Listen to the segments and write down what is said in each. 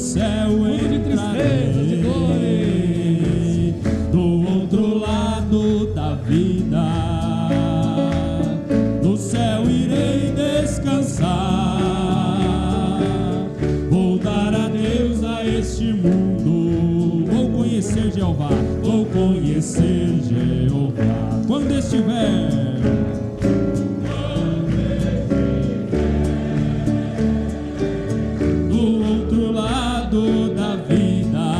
céu entrarei, do outro lado da vida, no céu irei descansar. Vou dar adeus a este mundo, vou conhecer Jeová, vou conhecer Jeová. Quando estiver do outro lado da vida,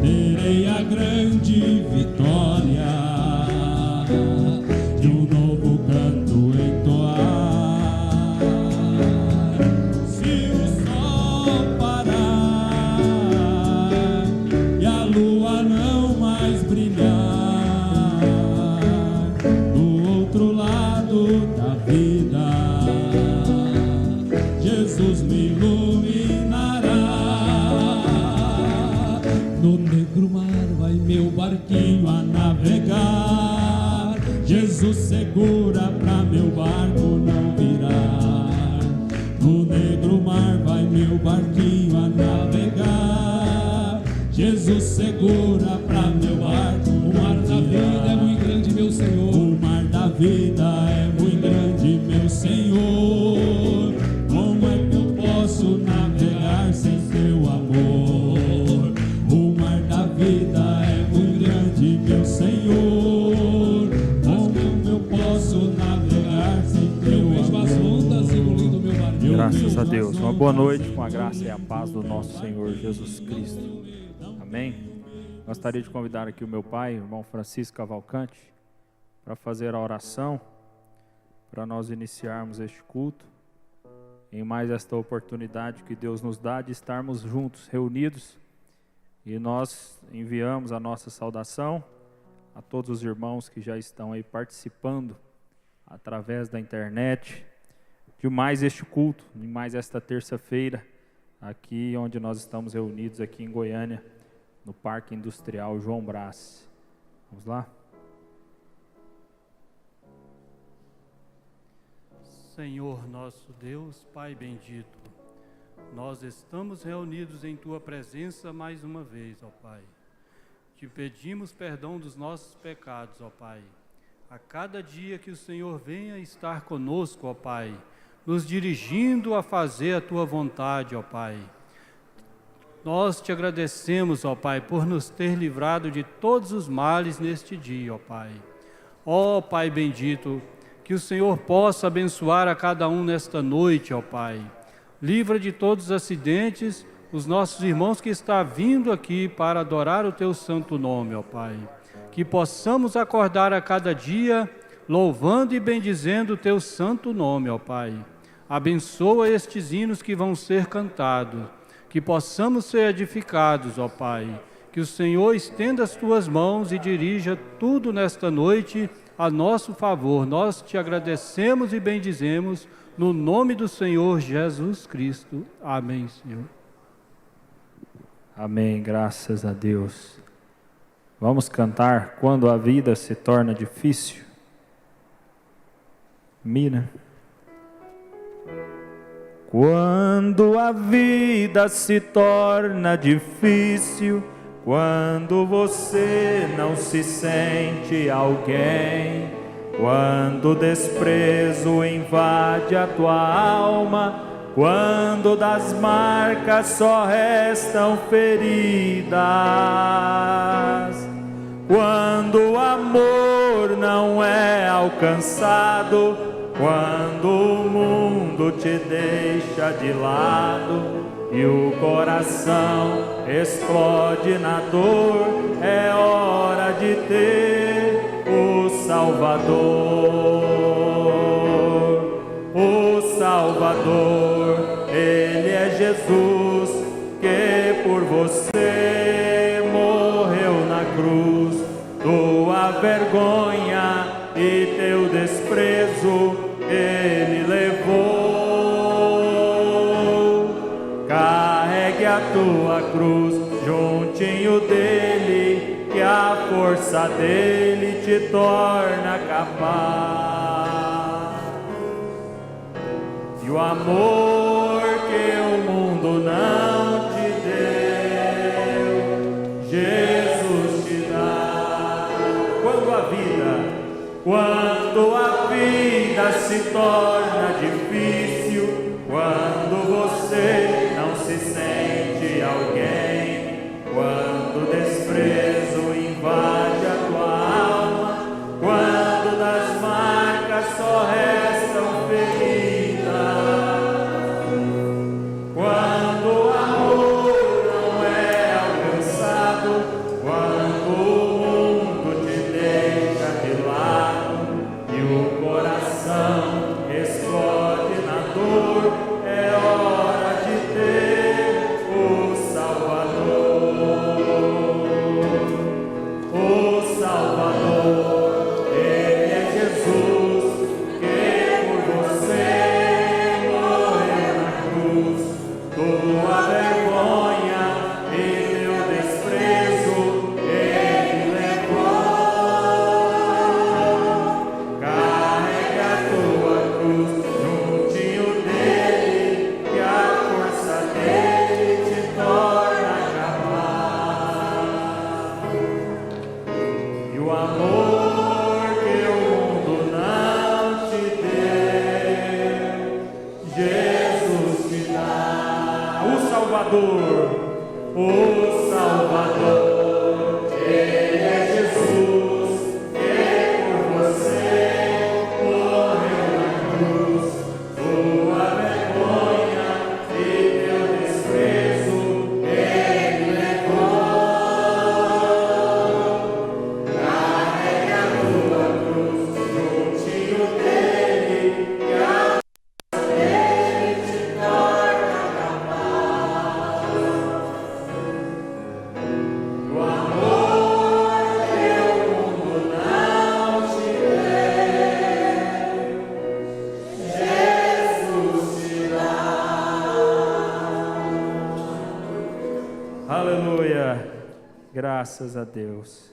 terei a grande vitória de um novo canto entoar. Se o sol parar e a lua não mais brilhar, do outro lado da vida, Jesus me iluminará. No negro mar vai meu barquinho a navegar, Jesus segura pra meu barco não virar. No negro mar vai meu barquinho a navegar, Jesus segura pra meu barco. O mar da vida é muito grande, meu Senhor. O mar da vida é muito grande, meu Senhor. Como é que eu posso navegar sem teu amor? O mar da vida é muito grande, meu Senhor. Como eu posso navegar sem teu amor? As ondas engolindo meu barquinho. Graças a Deus. Uma boa noite com a graça e a paz do nosso Senhor Jesus Cristo. Amém? Gostaria de convidar aqui o meu pai, o irmão Francisco Cavalcante, para fazer a oração, para nós iniciarmos este culto, em mais esta oportunidade que Deus nos dá de estarmos juntos, reunidos, e nós enviamos a nossa saudação a todos os irmãos que já estão aí participando através da internet, de mais este culto, de mais esta terça-feira, aqui onde nós estamos reunidos aqui em Goiânia, no Parque Industrial João Brás. Vamos lá? Senhor nosso Deus, Pai bendito, nós estamos reunidos em Tua presença mais uma vez, ó Pai. Te pedimos perdão dos nossos pecados, ó Pai. A cada dia que o Senhor venha estar conosco, ó Pai, nos dirigindo a fazer a Tua vontade, ó Pai. Nós te agradecemos, ó Pai, por nos ter livrado de todos os males neste dia, ó Pai. Ó Pai bendito, que o Senhor possa abençoar a cada um nesta noite, ó Pai. Livra de todos os acidentes os nossos irmãos que estão vindo aqui para adorar o Teu santo nome, ó Pai. Que possamos acordar a cada dia louvando e bendizendo o Teu santo nome, ó Pai. Abençoa estes hinos que vão ser cantados, que possamos ser edificados, ó Pai. Que o Senhor estenda as Tuas mãos e dirija tudo nesta noite a nosso favor. Nós te agradecemos e bendizemos no nome do Senhor Jesus Cristo. Amém, Senhor. Amém, graças a Deus. Vamos cantar Quando a Vida se Torna Difícil. Mira. Quando a vida se torna difícil, quando você não se sente alguém, quando o desprezo invade a tua alma, quando das marcas só restam feridas, quando o amor não é alcançado, quando o mundo te deixa de lado e o coração explode na dor, é hora de ter o Salvador. O Salvador, Ele é Jesus, que por você morreu na cruz. Tua vergonha e teu desprezo Ele levou. Carregue a tua cruz juntinho dele, que a força dele te torna capaz. E o amor que o mundo mundo não te deu, Jesus te dá. Quando a vida se torna difícil, quando você não se sente alguém, quando o desprezo invade a tua alma, quando das marcas só restam feridas, quando o amor não é alcançado, quando o mundo te deixa de lado e o coração explode na dor, é hora de ter o Salvador. O Salvador, Ele é Jesus, que por você morreu na cruz. Tua vergonha e teu desprezo Ele levou. Carrega a tua cruz juntinho dele, que a força dele te torna capaz. E o amor que o mundo não te deu, Jesus te dá. O Salvador, Ele é Jesus, que por você morreu na cruz. Tua vergonha e teu desprezo Ele levou. Carrega a tua cruz juntinho dele, que a força dele te torna capaz. O amor que o mundo não te deu, Jesus te dá. Aleluia, graças a Deus.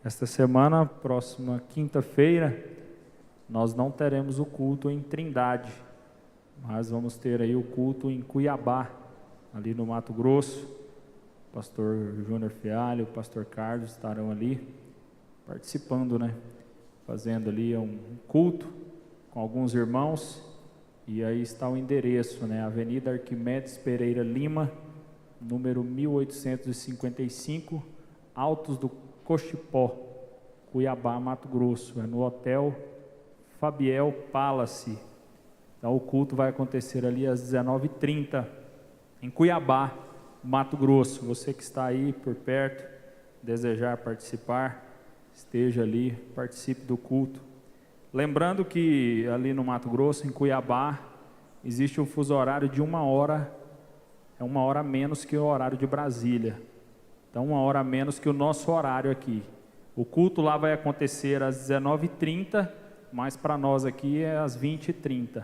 Esta semana, próxima quinta-feira, nós não teremos o culto em Trindade, mas vamos ter aí o culto em Cuiabá, ali no Mato Grosso. O pastor Júnior Fialho, o pastor Carlos estarão ali participando, né? Fazendo ali um culto com alguns irmãos. E aí está o endereço, né? Avenida Arquimedes Pereira Lima, número 1855, Altos do Cochipó, Cuiabá, Mato Grosso. É no Hotel Fabiel Palace. Então o culto vai acontecer ali às 19h30, em Cuiabá, Mato Grosso. Você que está aí por perto, desejar participar, esteja ali, participe do culto. Lembrando que ali no Mato Grosso, em Cuiabá, existe um fuso horário de 1 hora, é 1 hora menos que o horário de Brasília. Então 1 hora menos que o nosso horário aqui. O culto lá vai acontecer às 19h30, mas para nós aqui é às 20h30.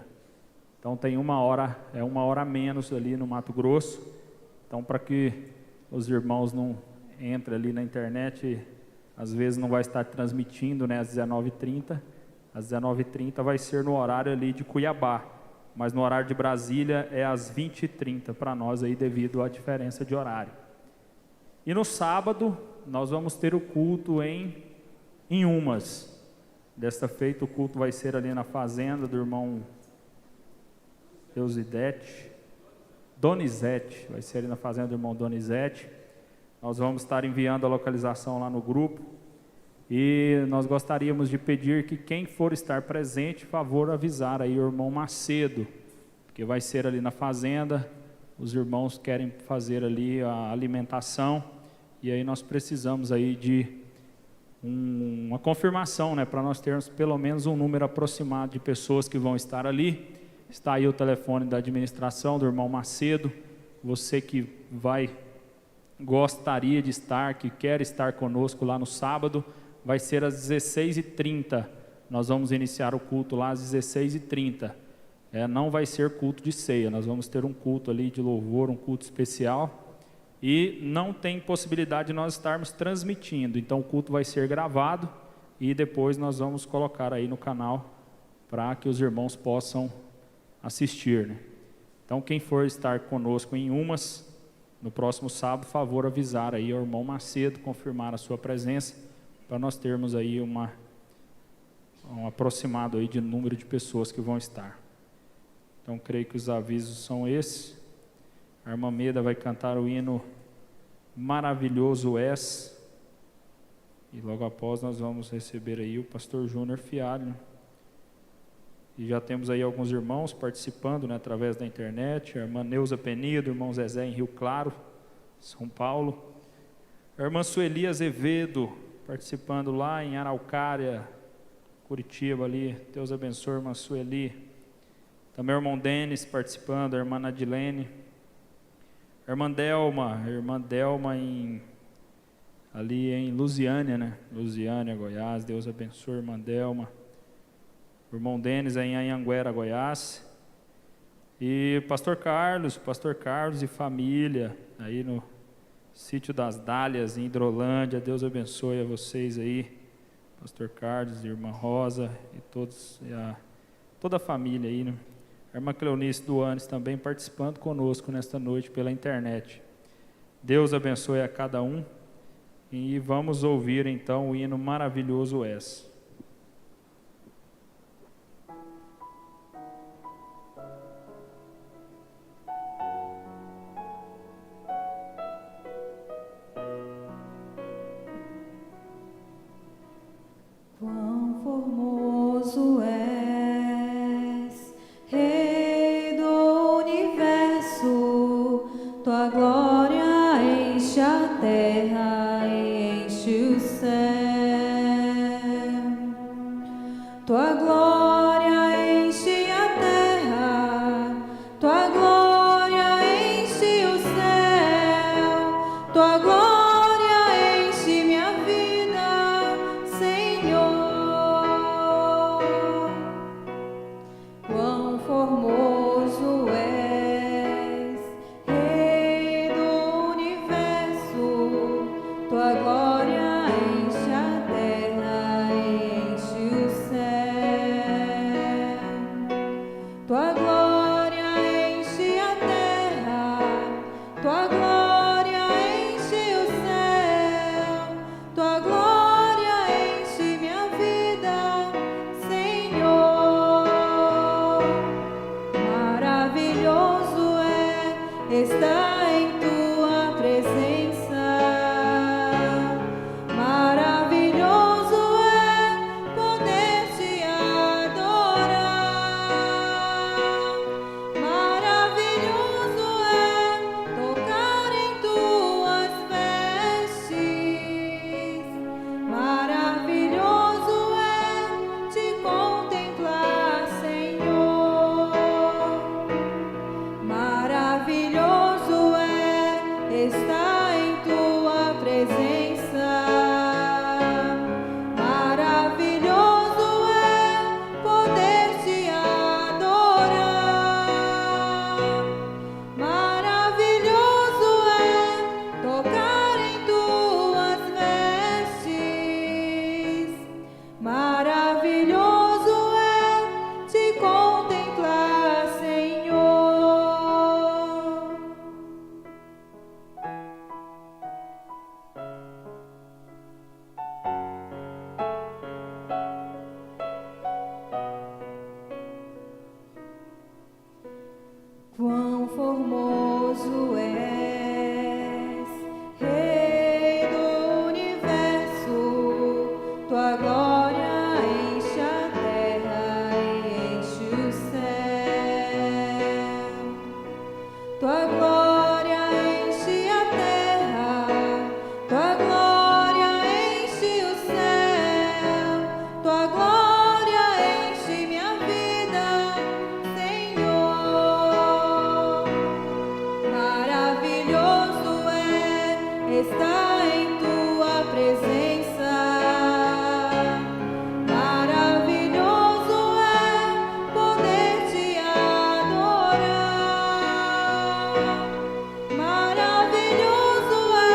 Então tem 1 hora, é 1 hora menos ali no Mato Grosso. Então, para que os irmãos não entrem ali na internet, às vezes não vai estar transmitindo, né, às 19h30. Às 19h30 vai ser no horário ali de Cuiabá, mas no horário de Brasília é às 20h30 para nós aí, devido à diferença de horário. E no sábado, nós vamos ter o culto em Umas. Desta feita, o culto vai ser ali na fazenda do irmão Donizete, vai ser ali na fazenda do irmão Donizete. Nós vamos estar enviando a localização lá no grupo. E nós gostaríamos de pedir que quem for estar presente, favor avisar aí o irmão Macedo, porque vai ser ali na fazenda, os irmãos querem fazer ali a alimentação, e aí nós precisamos aí de uma confirmação, né, para nós termos pelo menos um número aproximado de pessoas que vão estar ali. Está aí o telefone da administração do irmão Macedo. Você que gostaria de estar, que quer estar conosco lá no sábado, vai ser às 16h30. Nós vamos iniciar o culto lá às 16h30. Não vai ser culto de ceia, nós vamos ter um culto ali de louvor, um culto especial. E não tem possibilidade de nós estarmos transmitindo, então o culto vai ser gravado e depois nós vamos colocar aí no canal para que os irmãos possam assistir, né? Então, quem for estar conosco em umas, no próximo sábado, favor avisar aí ao irmão Macedo, confirmar a sua presença, para nós termos aí um aproximado aí de número de pessoas que vão estar. Então, creio que os avisos são esses. A irmã Meda vai cantar o hino Maravilhoso És, e logo após nós vamos receber aí o pastor Júnior Fialho. E já temos aí alguns irmãos participando, né, através da internet. A irmã Neuza Penido, o irmão Zezé em Rio Claro, São Paulo. A irmã Sueli Azevedo participando lá em Araucária, Curitiba ali. Deus abençoe a irmã Sueli. Também o irmão Denis participando, a irmã Nadilene. A irmã Delma ali em Lusiânia, né? Lusiânia, Goiás. Deus abençoe a irmã Delma. O irmão Denis aí em Anhanguera, Goiás. E pastor Carlos e família, aí no sítio das Dálias, em Hidrolândia. Deus abençoe a vocês aí, pastor Carlos e irmã Rosa, e todos, toda a família aí, né? A irmã Cleonice Duanes também participando conosco nesta noite pela internet. Deus abençoe a cada um. E vamos ouvir então o hino Maravilhoso És. Quão formoso és, Rei do universo, tua glória enche a terra e enche o céu. Tua glória enche a terra, tua glória enche o céu, tua glória enche minha vida, Senhor. Quão formoso és, Rei do universo, tua glória enche a terra e enche o céu. Tua glória enche a terra, tua glória enche o céu, tua glória enche minha vida, Senhor. Maravilhoso é estar em tua presença. Maravilhoso é poder te adorar. Maravilhoso é tocar em tuas vestes. Maravilhoso é te contemplar, Senhor. Maravilhoso é estar em tua presença. Maravilhoso é poder te adorar. Maravilhoso é tocar em tuas vestes. Maravilhoso é te contemplar, Senhor. Quão formoso és, Rei do universo, tua glória enche a terra e enche o céu. Tua glória enche a terra, tua glória enche o céu, tua glória enche minha vida, Senhor. Maravilhoso é estar em tua presença. Maravilhoso é poder te adorar. Maravilhoso é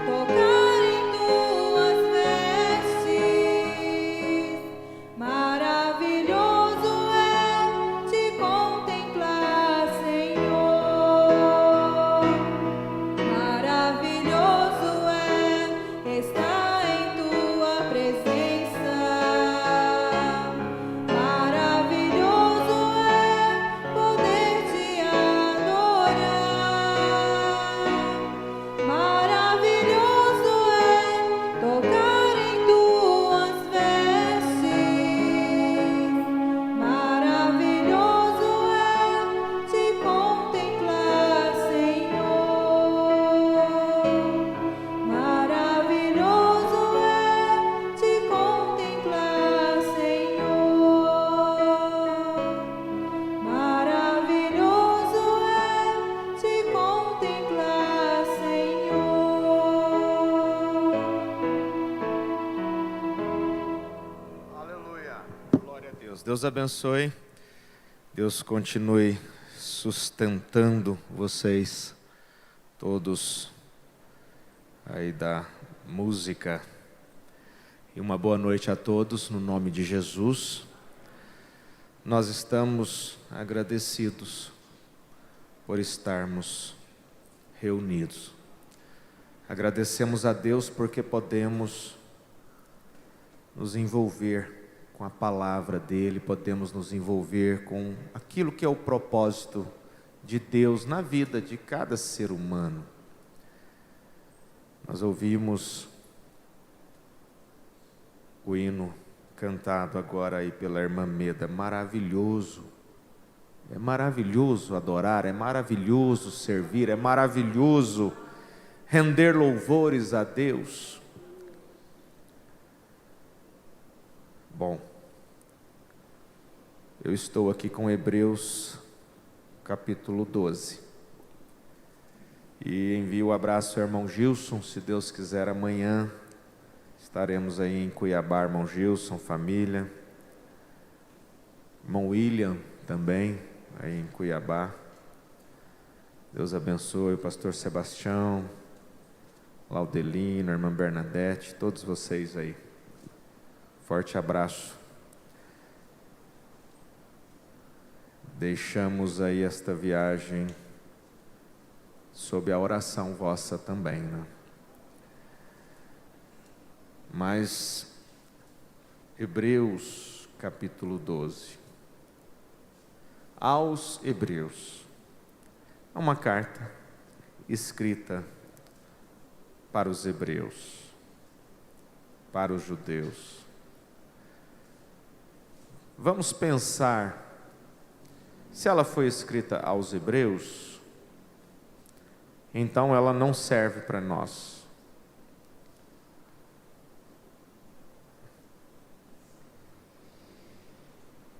tocar em tuas vestes. Maravilhoso é te contemplar, Senhor. Deus abençoe. Deus continue sustentando vocês todos aí da música. E uma boa noite a todos, no nome de Jesus. Nós estamos agradecidos por estarmos reunidos. Agradecemos a Deus porque podemos nos envolver com a palavra dEle, podemos nos envolver com aquilo que é o propósito de Deus na vida de cada ser humano. Nós ouvimos o hino cantado agora aí pela irmã Meda, maravilhoso. É maravilhoso adorar, é maravilhoso servir, é maravilhoso render louvores a Deus. Bom, eu estou aqui com Hebreus capítulo 12 e envio um abraço ao irmão Gilson. Se Deus quiser, amanhã estaremos aí em Cuiabá, irmão Gilson, família, irmão William também aí em Cuiabá. Deus abençoe o pastor Sebastião, Laudelino, a irmã Bernadette, todos vocês aí. Forte abraço. Deixamos aí esta viagem sob a oração vossa também, né? Mas Hebreus capítulo 12. Aos Hebreus. É uma carta escrita para os hebreus, para os judeus. Vamos pensar, se ela foi escrita aos hebreus, então ela não serve para nós.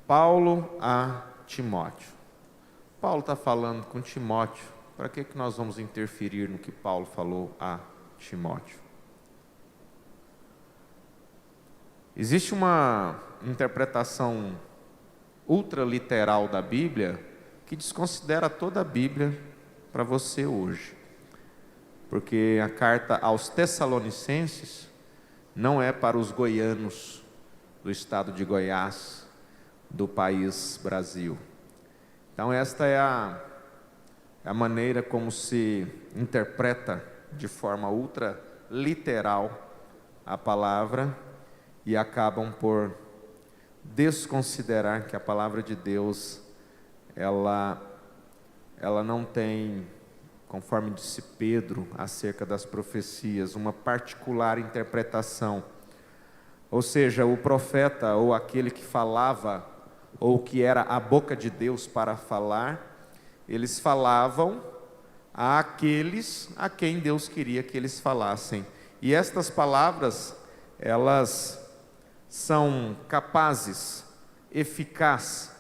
Paulo a Timóteo. Paulo está falando com Timóteo. Para que nós vamos interferir no que Paulo falou a Timóteo? Existe uma interpretação ultraliteral da Bíblia que desconsidera toda a Bíblia para você hoje. Porque a carta aos Tessalonicenses não é para os goianos do estado de Goiás, do país Brasil. Então esta é a maneira como se interpreta de forma ultraliteral a palavra e acabam por desconsiderar que a palavra de Deus ela não tem, conforme disse Pedro acerca das profecias, uma particular interpretação. Ou seja, o profeta ou aquele que falava ou que era a boca de Deus para falar, eles falavam àqueles a quem Deus queria que eles falassem. E estas palavras, elas são capazes, eficazes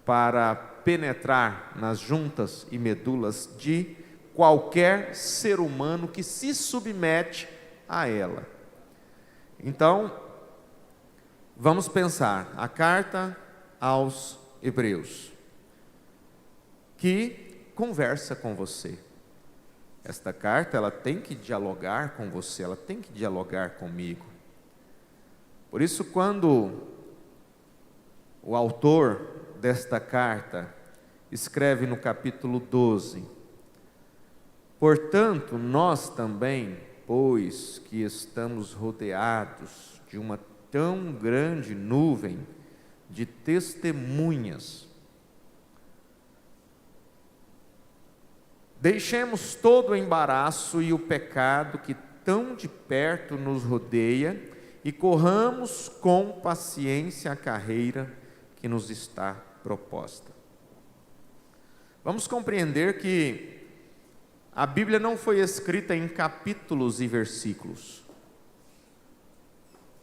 para penetrar nas juntas e medulas de qualquer ser humano que se submete a ela. Então, vamos pensar, a carta aos Hebreus, que conversa com você. Esta carta, ela tem que dialogar com você, ela tem que dialogar comigo. Por isso, quando o autor desta carta escreve no capítulo 12, portanto, nós também, pois que estamos rodeados de uma tão grande nuvem de testemunhas, deixemos todo o embaraço e o pecado que tão de perto nos rodeia e corramos com paciência a carreira que nos está proposta. Vamos compreender que a Bíblia não foi escrita em capítulos e versículos.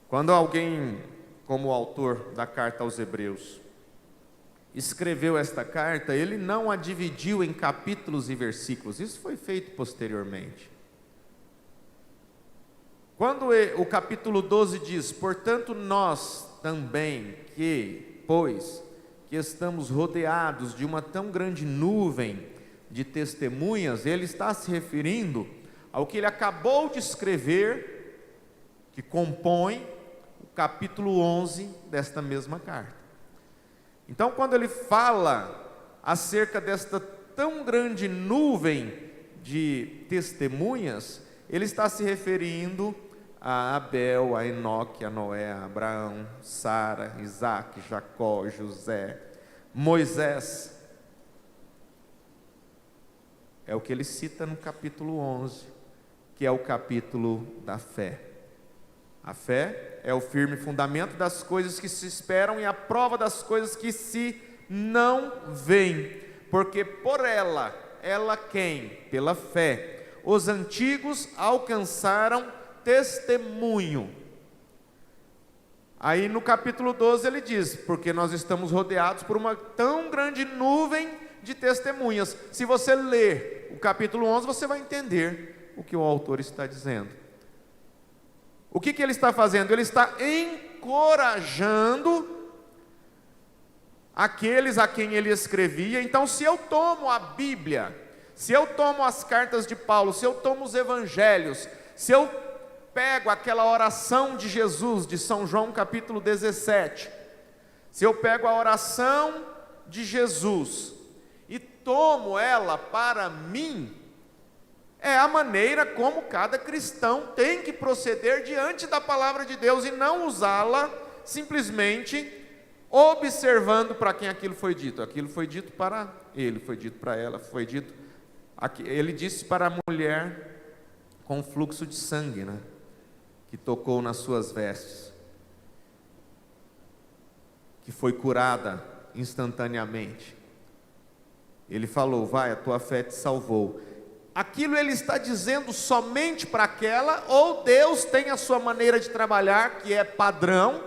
Quando alguém, como o autor da carta aos Hebreus, escreveu esta carta, ele não a dividiu em capítulos e versículos. Isso foi feito posteriormente. Quando o capítulo 12 diz, portanto nós também que, pois, que estamos rodeados de uma tão grande nuvem de testemunhas, ele está se referindo ao que ele acabou de escrever, que compõe o capítulo 11 desta mesma carta. Então, quando ele fala acerca desta tão grande nuvem de testemunhas, ele está se referindo a Abel, a Enoque, a Noé, a Abraão, Sara, Isaac, Jacó, José, Moisés. É o que ele cita no capítulo 11, que é o capítulo da fé. A fé é o firme fundamento das coisas que se esperam e a prova das coisas que se não veem, porque por ela quem? Pela fé, os antigos alcançaram testemunho. Aí no capítulo 12 ele diz, porque nós estamos rodeados por uma tão grande nuvem de testemunhas. Se você ler o capítulo 11, você vai entender o que o autor está dizendo. O que ele está fazendo? Ele está encorajando aqueles a quem ele escrevia. Então, se eu tomo a Bíblia, se eu tomo as cartas de Paulo, se eu tomo os evangelhos, se eu pego aquela oração de Jesus, de São João capítulo 17, se eu pego a oração de Jesus e tomo ela para mim, é a maneira como cada cristão tem que proceder diante da palavra de Deus e não usá-la simplesmente observando para quem aquilo foi dito. Aquilo foi dito para ele, foi dito para ela, foi dito. Ele disse para a mulher com fluxo de sangue, né, que tocou nas suas vestes, que foi curada instantaneamente. Ele falou: vai, a tua fé te salvou. Aquilo ele está dizendo somente para aquela, ou Deus tem a sua maneira de trabalhar, que é padrão,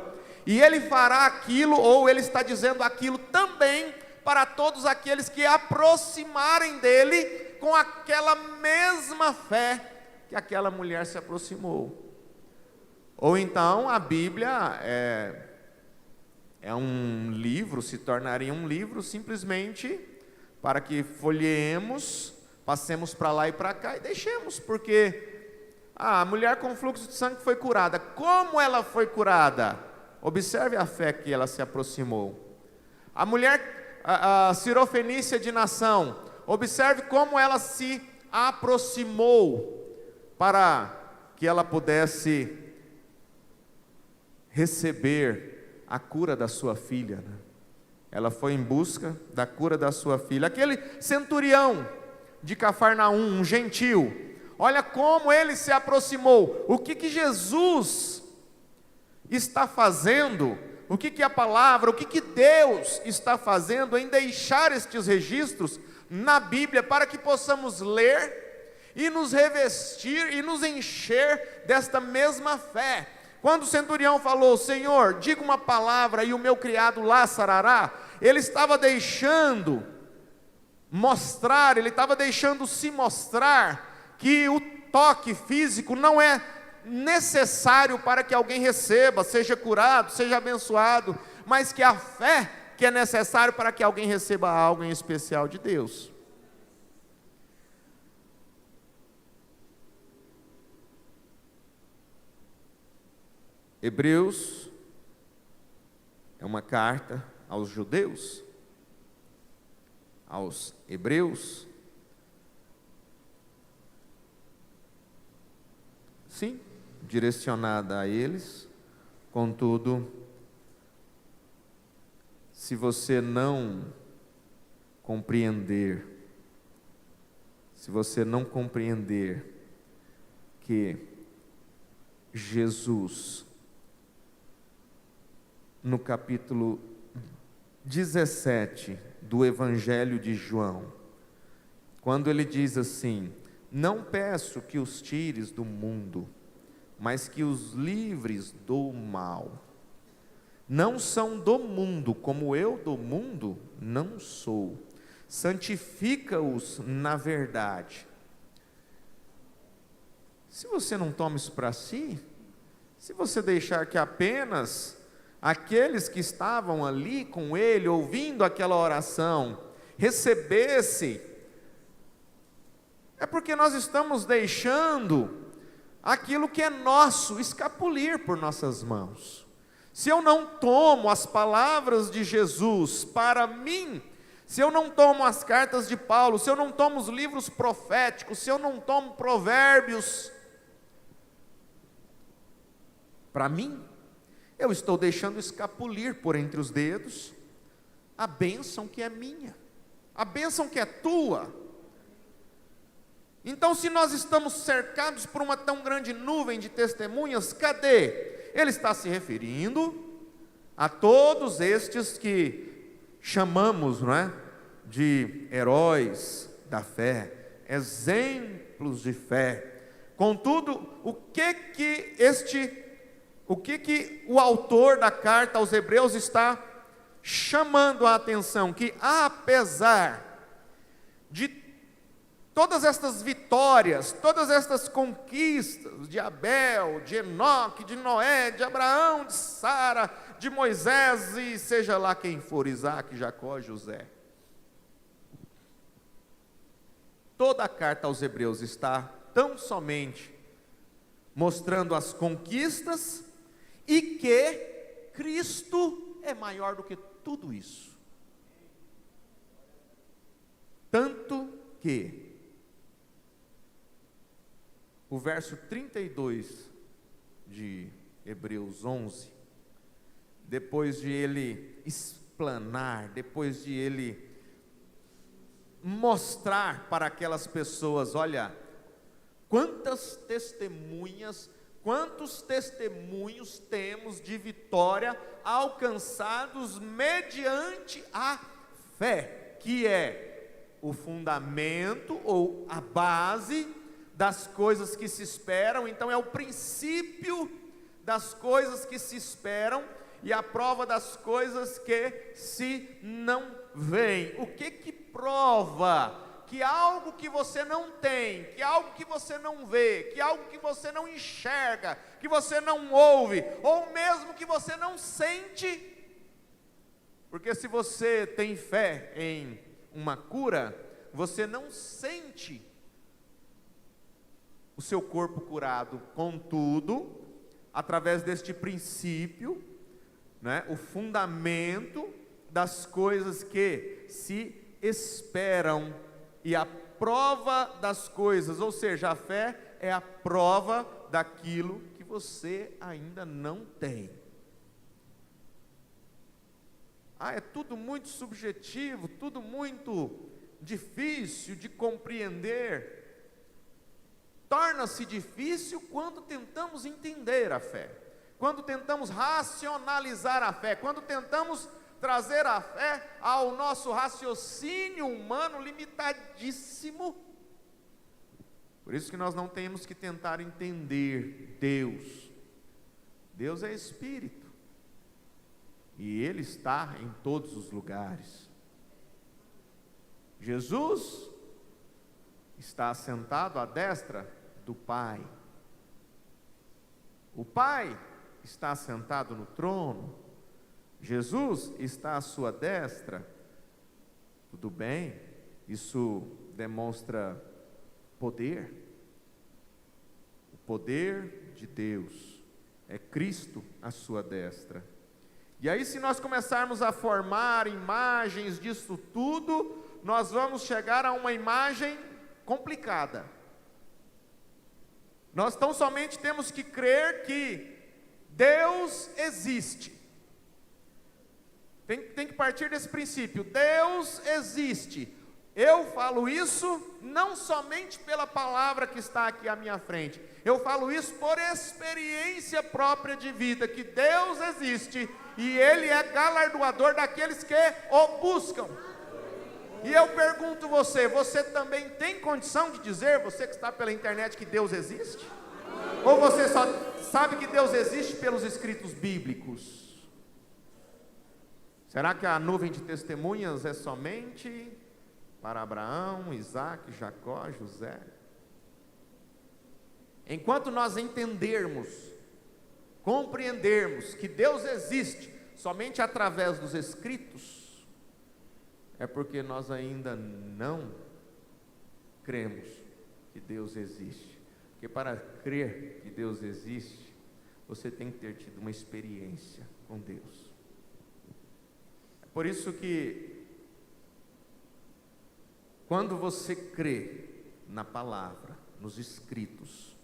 e ele fará aquilo, ou ele está dizendo aquilo também para todos aqueles que aproximarem dele com aquela mesma fé que aquela mulher se aproximou. Ou então a Bíblia é um livro, se tornaria um livro simplesmente para que folheemos, passemos para lá e para cá e deixemos, porque a mulher com fluxo de sangue foi curada. Como ela foi curada? Observe a fé que ela se aproximou. A mulher, a cirofenícia de Nação, observe como ela se aproximou para que ela pudesse receber a cura da sua filha, né? Ela foi em busca da cura da sua filha. Aquele centurião de Cafarnaum, um gentil, olha como ele se aproximou. O que Jesus está fazendo, o que a palavra, o que Deus está fazendo em deixar estes registros na Bíblia, para que possamos ler e nos revestir e nos encher desta mesma fé. Quando o centurião falou: Senhor, diga uma palavra e o meu criado lá sarará, ele estava deixando mostrar, ele estava deixando se mostrar que o toque físico não é necessário para que alguém receba, seja curado, seja abençoado, mas que a fé que é necessário para que alguém receba algo em especial de Deus. Hebreus é uma carta aos judeus, aos hebreus. Sim, direcionada a eles. Contudo, se você não compreender, que Jesus, no capítulo 17 do Evangelho de João, quando ele diz assim: não peço que os tires do mundo, mas que os livres do mal. Não são do mundo, como eu do mundo não sou. Santifica-os na verdade. Se você não toma isso para si, se você deixar que apenas aqueles que estavam ali com ele, ouvindo aquela oração, recebessem, é porque nós estamos deixando aquilo que é nosso escapulir por nossas mãos. Se eu não tomo as palavras de Jesus para mim, se eu não tomo as cartas de Paulo, se eu não tomo os livros proféticos, se eu não tomo provérbios para mim, eu estou deixando escapulir por entre os dedos a bênção que é minha, a bênção que é tua. Então, se nós estamos cercados por uma tão grande nuvem de testemunhas, cadê? Ele está se referindo a todos estes que chamamos, não é, de heróis da fé, exemplos de fé. Contudo, o que o autor da carta aos Hebreus está chamando a atenção? Que apesar de todas estas vitórias, todas estas conquistas de Abel, de Enoque, de Noé, de Abraão, de Sara, de Moisés e seja lá quem for, Isaac, Jacó, José. Toda a carta aos Hebreus está tão somente mostrando as conquistas e que Cristo é maior do que tudo isso. Tanto que o verso 32 de Hebreus 11, depois de ele explanar, depois de ele mostrar para aquelas pessoas, olha, quantas testemunhas, quantos testemunhos temos de vitória alcançados mediante a fé, que é o fundamento ou a base das coisas que se esperam. Então é o princípio das coisas que se esperam e a prova das coisas que se não veem. O que prova que algo que você não tem, que algo que você não vê, que algo que você não enxerga, que você não ouve, ou mesmo que você não sente? Porque se você tem fé em uma cura, você não sente o seu corpo curado. Contudo, através deste princípio, né, o fundamento das coisas que se esperam e a prova das coisas, ou seja, a fé é a prova daquilo que você ainda não tem. É tudo muito subjetivo, tudo muito difícil de compreender. Torna-se difícil quando tentamos entender a fé, quando tentamos racionalizar a fé, quando tentamos trazer a fé ao nosso raciocínio humano limitadíssimo. Por isso que nós não temos que tentar entender Deus. Deus é Espírito, e Ele está em todos os lugares. Jesus está assentado à destra do Pai. O Pai está sentado no trono. Jesus está à sua destra. Tudo bem, isso demonstra poder. O poder de Deus é Cristo à sua destra. E aí, se nós começarmos a formar imagens disso tudo, nós vamos chegar a uma imagem complicada. Nós tão somente temos que crer que Deus existe. Tem que partir desse princípio: Deus existe. Eu falo isso não somente pela palavra que está aqui à minha frente, eu falo isso por experiência própria de vida, que Deus existe e Ele é galardoador daqueles que o buscam. E eu pergunto você também tem condição de dizer, você que está pela internet, que Deus existe? Ou você só sabe que Deus existe pelos escritos bíblicos? Será que a nuvem de testemunhas é somente para Abraão, Isaac, Jacó, José? Enquanto nós entendermos compreendermos que Deus existe somente através dos escritos, é porque nós ainda não cremos que Deus existe. Porque para crer que Deus existe, você tem que ter tido uma experiência com Deus. É por isso que, quando você crê na palavra, nos escritos,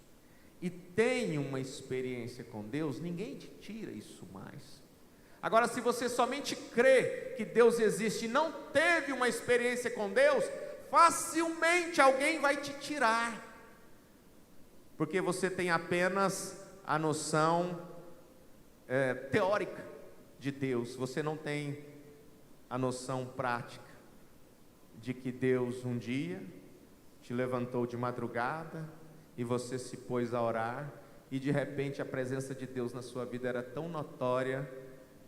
e tem uma experiência com Deus, ninguém te tira isso mais. Agora, se você somente crê que Deus existe e não teve uma experiência com Deus, facilmente alguém vai te tirar, porque você tem apenas a noção teórica de Deus, você não tem a noção prática de que Deus um dia te levantou de madrugada e você se pôs a orar, e de repente a presença de Deus na sua vida era tão notória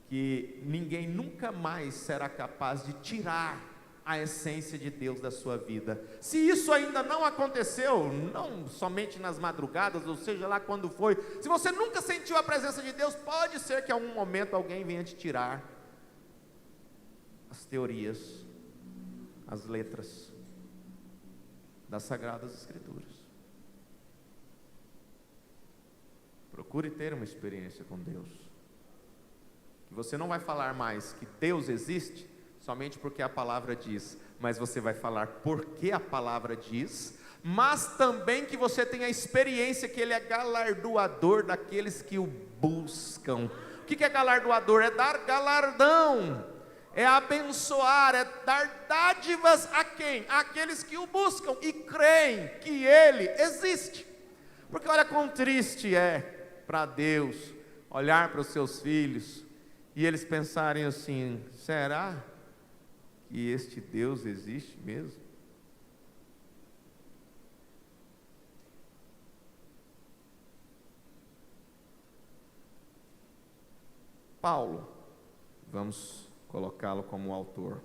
que ninguém nunca mais será capaz de tirar a essência de Deus da sua vida. Se isso ainda não aconteceu, não somente nas madrugadas, ou seja lá quando foi, se você nunca sentiu a presença de Deus, pode ser que em algum momento alguém venha te tirar as teorias, as letras das Sagradas Escrituras. Procure ter uma experiência com Deus. Você não vai falar mais que Deus existe somente porque a palavra diz, mas você vai falar porque a palavra diz, mas também que você tenha a experiência que Ele é galardoador daqueles que o buscam. O que é galardoador? É dar galardão, é abençoar, é dar dádivas a quem? Aqueles que o buscam e creem que Ele existe. Porque olha quão triste é para Deus olhar para os seus filhos e eles pensarem assim: será que este Deus existe mesmo? Paulo, vamos colocá-lo como autor,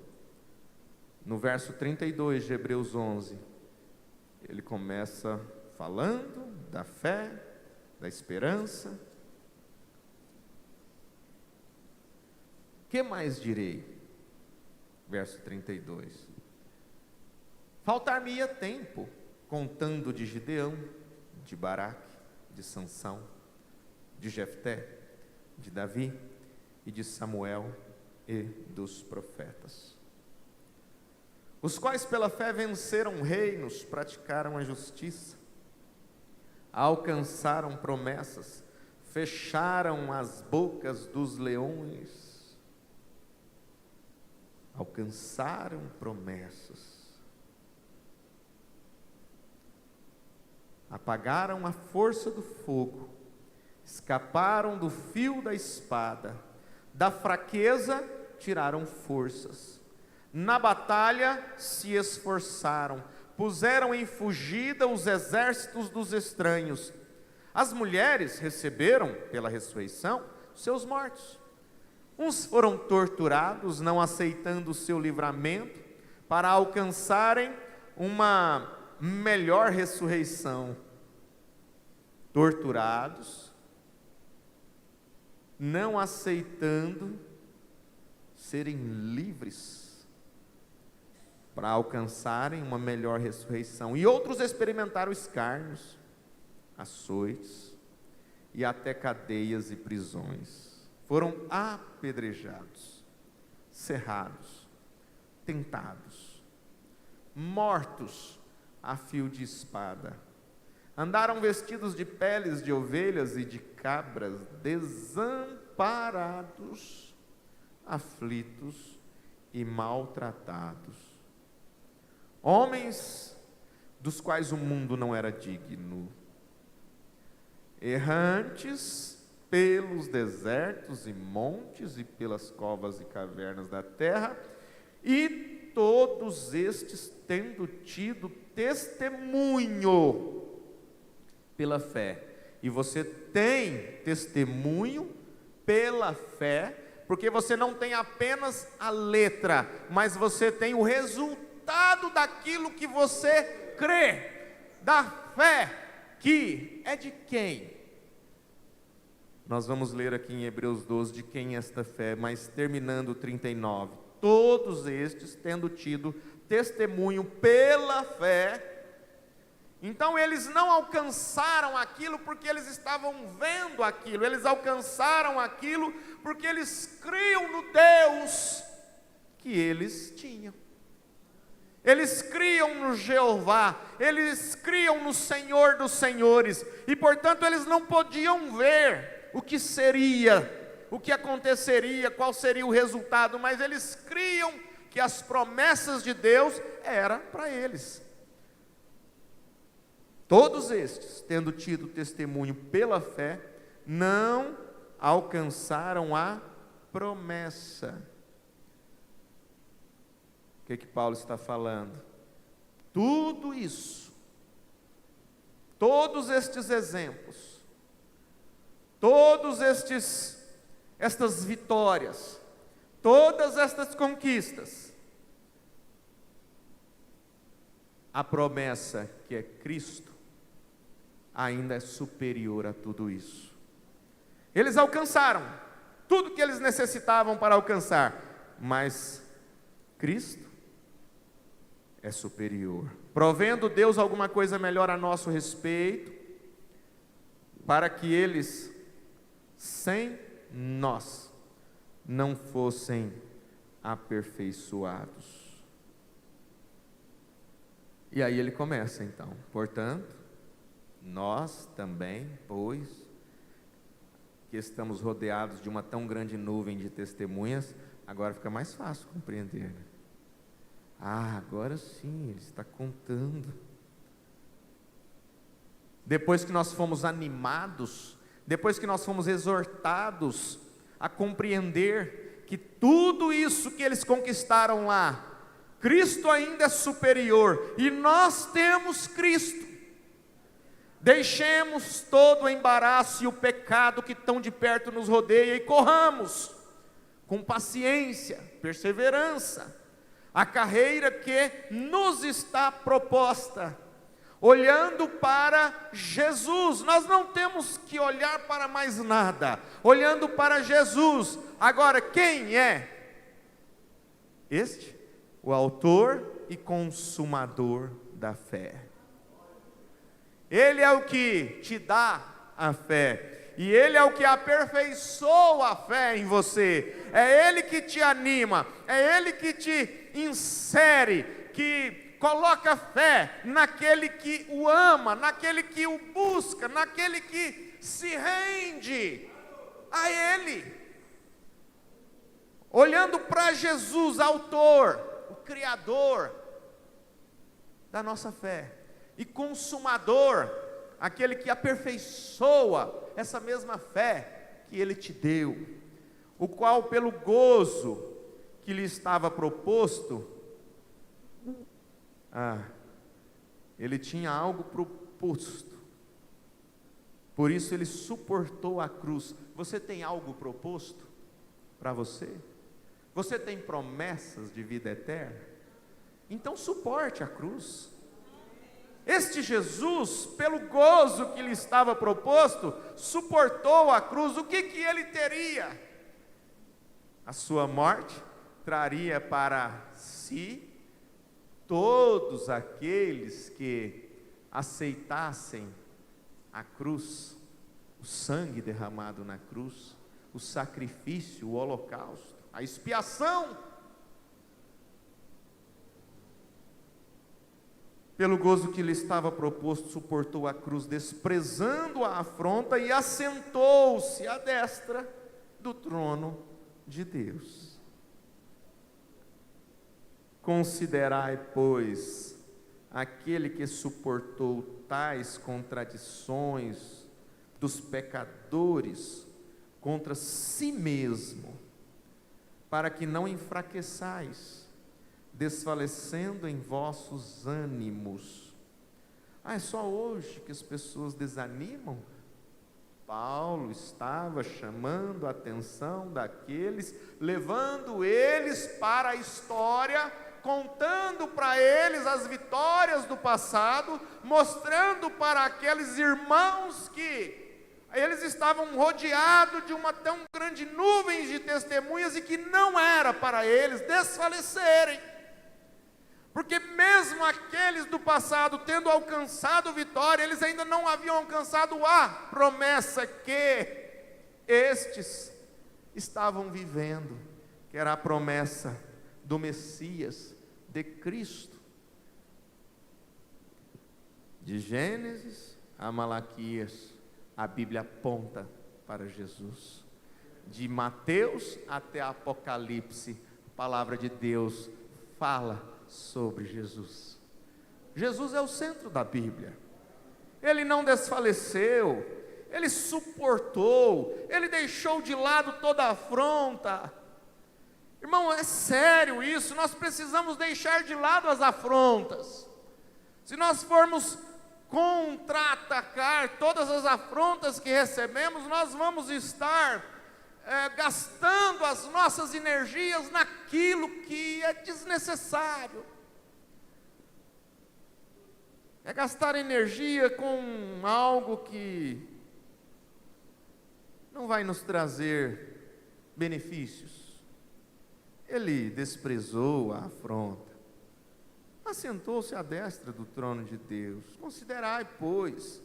no verso 32 de Hebreus 11, ele começa falando da fé, da esperança. Que mais direi? Verso 32. Faltar-me-ia tempo contando de Gideão, de Baraque, de Sansão, de Jefté, de Davi e de Samuel e dos profetas, os quais pela fé venceram reinos, praticaram a justiça, alcançaram promessas, fecharam as bocas dos leões, alcançaram promessas, apagaram a força do fogo, escaparam do fio da espada, da fraqueza tiraram forças, na batalha se esforçaram, puseram em fugida os exércitos dos estranhos. As mulheres receberam pela ressurreição seus mortos. Uns foram torturados, não aceitando o seu livramento, para alcançarem uma melhor ressurreição. Torturados, não aceitando serem livres, para alcançarem uma melhor ressurreição. E outros experimentaram escárnios, açoites e até cadeias e prisões. Foram apedrejados, cerrados, tentados, mortos a fio de espada. Andaram vestidos de peles de ovelhas e de cabras, desamparados, aflitos e maltratados. Homens dos quais o mundo não era digno, errantes pelos desertos e montes e pelas covas e cavernas da terra, e todos estes tendo tido testemunho pela fé. E você tem testemunho pela fé, porque você não tem apenas a letra, mas você tem o resultado daquilo que você crê, da fé, que é de quem? Nós vamos ler aqui em Hebreus 12 de quem é esta fé, mas terminando o 39. Todos estes, tendo tido testemunho pela fé, então eles não alcançaram aquilo porque eles estavam vendo aquilo, eles alcançaram aquilo porque eles criam no Deus que eles tinham. Eles criam no Jeová, eles criam no Senhor dos Senhores, e portanto eles não podiam ver o que seria, o que aconteceria, qual seria o resultado, mas eles criam que as promessas de Deus eram para eles. Todos estes, tendo tido testemunho pela fé, não alcançaram a promessa. O que Paulo está falando? Tudo isso, todos estes exemplos, todos estas vitórias, todas estas conquistas, a promessa que é Cristo ainda é superior a tudo isso. Eles alcançaram tudo que eles necessitavam para alcançar, mas Cristo é superior, provendo Deus alguma coisa melhor a nosso respeito, para que eles, sem nós, não fossem aperfeiçoados. E aí ele começa então, portanto, nós também, pois, que estamos rodeados de uma tão grande nuvem de testemunhas, agora fica mais fácil compreender, né? Agora sim, ele está contando. Depois que nós fomos animados, depois que nós fomos exortados a compreender que tudo isso que eles conquistaram lá, Cristo ainda é superior, e nós temos Cristo. Deixemos todo o embaraço e o pecado que tão de perto nos rodeia e corramos com paciência, perseverança, a carreira que nos está proposta, olhando para Jesus. Nós não temos que olhar para mais nada, olhando para Jesus. Agora, quem é este? O autor e consumador da fé. Ele é o que te dá a fé, e Ele é o que aperfeiçoa a fé em você. É Ele que te anima, é Ele que te insere, que coloca fé naquele que o ama, naquele que o busca, naquele que se rende a Ele. Olhando para Jesus, autor, o Criador da nossa fé, e consumador, aquele que aperfeiçoa essa mesma fé que Ele te deu, o qual pelo gozo que lhe estava proposto, ele tinha algo proposto, por isso ele suportou a cruz. Você tem algo proposto para você? Você tem promessas de vida eterna? Então suporte a cruz. Este Jesus, pelo gozo que lhe estava proposto, suportou a cruz. O que ele teria? A sua morte traria para si todos aqueles que aceitassem a cruz, o sangue derramado na cruz, o sacrifício, o holocausto, a expiação. Pelo gozo que lhe estava proposto, suportou a cruz, desprezando a afronta, e assentou-se à destra do trono de Deus. Considerai, pois, aquele que suportou tais contradições dos pecadores contra si mesmo, para que não enfraqueçais, desfalecendo em vossos ânimos. É só hoje que as pessoas desanimam? Paulo estava chamando a atenção daqueles, levando eles para a história, contando para eles as vitórias do passado, mostrando para aqueles irmãos que Aí eles estavam rodeados de uma tão grande nuvem de testemunhas, e que não era para eles desfalecerem. Porque mesmo aqueles do passado tendo alcançado vitória, eles ainda não haviam alcançado a promessa que estes estavam vivendo, que era a promessa do Messias, de Cristo. De Gênesis a Malaquias, a Bíblia aponta para Jesus. De Mateus até Apocalipse, a palavra de Deus fala sobre Jesus. Jesus é o centro da Bíblia. Ele não desfaleceu, ele suportou, ele deixou de lado toda a afronta. Irmão, é sério isso, nós precisamos deixar de lado as afrontas. Se nós formos contra-atacar todas as afrontas que recebemos, nós vamos estar gastando as nossas energias naquilo que é desnecessário. É gastar energia com algo que não vai nos trazer benefícios. Ele desprezou a afronta, assentou-se à destra do trono de Deus. Considerai, pois,